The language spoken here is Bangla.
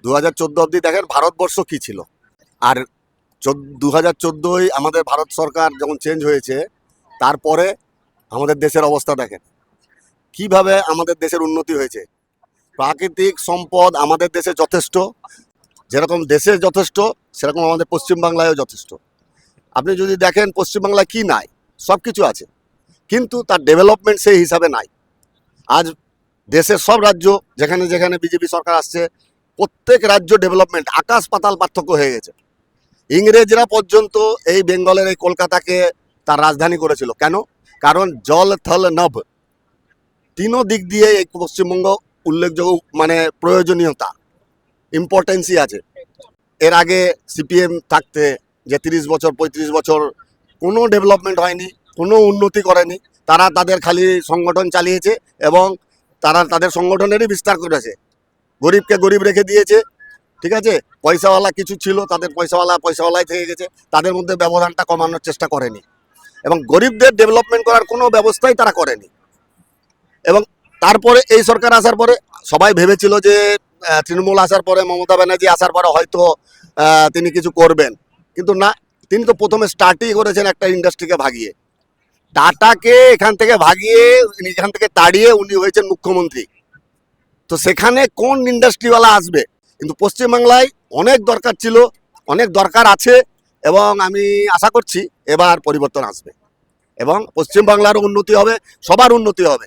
2014 অবধি দেখেন ভারতবর্ষ কি ছিল। আর 2014 আমাদের ভারত সরকার যখন চেঞ্জ হয়েছে, তারপরে আমাদের দেশের অবস্থা দেখেন কিভাবে আমাদের দেশের উন্নতি হয়েছে। প্রাকৃতিক সম্পদ আমাদের দেশে যথেষ্ট, যেরকম দেশে যথেষ্ট সেরকম আমাদের পশ্চিমবাংলায়ও যথেষ্ট। আপনি যদি দেখেন পশ্চিমবাংলায় কি নাই, সব কিছু আছে, কিন্তু তার ডেভেলপমেন্ট সেই হিসাবে নাই। আজ দেশের সব রাজ্য যেখানে যেখানে বিজেপি সরকার আসছে, প্রত্যেক রাজ্য ডেভেলপমেন্ট আকাশ পাতাল পার্থক্য হয়ে গেছে। ইংরেজরা পর্যন্ত এই বেঙ্গলের এই কলকাতাকে তার রাজধানী করেছিল। কেন? কারণ জল থল নভ তিনও দিক দিয়ে এই পশ্চিমবঙ্গ উল্লেখযোগ্য, মানে প্রয়োজনীয়তা, ইম্পর্টেন্সই আছে। এর আগে সিপিএম থাকতে যে 30 বছর 35 বছর কোনো ডেভেলপমেন্ট হয়নি, কোনো উন্নতি করেনি। তারা তাদের খালি সংগঠন চালিয়েছে এবং তারা তাদের সংগঠনেরই বিস্তার করেছে, গরিবকে গরিব রেখে দিয়েছে। ঠিক আছে, পয়সাওয়ালা কিছু ছিল, তাদের পয়সাওয়ালাই থেকে গেছে, তাদের মধ্যে ব্যবধানটা কমানোর চেষ্টা করেনি এবং গরিবদের ডেভেলপমেন্ট করার কোনো ব্যবস্থাই তারা করেনি। এবং তারপরে এই সরকার আসার পরে সবাই ভেবেছিল যে তৃণমূল আসার পরে, মমতা ব্যানার্জি আসার পরে হয়তো তিনি কিছু করবেন, কিন্তু না। তিনি তো প্রথমে স্টার্টই করেছেন একটা ইন্ডাস্ট্রিকে ভাগিয়ে, টাটাকে এখান থেকে ভাগিয়ে, এখান থেকে তাড়িয়ে উনি হয়েছেন মুখ্যমন্ত্রী। তো সেখানে কোন ইন্ডাস্ট্রিওয়ালা আসবে? কিন্তু পশ্চিমবাংলায় অনেক দরকার ছিল, অনেক দরকার আছে, এবং আমি আশা করছি এবার পরিবর্তন আসবে এবং পশ্চিমবাংলারও উন্নতি হবে, সবার উন্নতি হবে।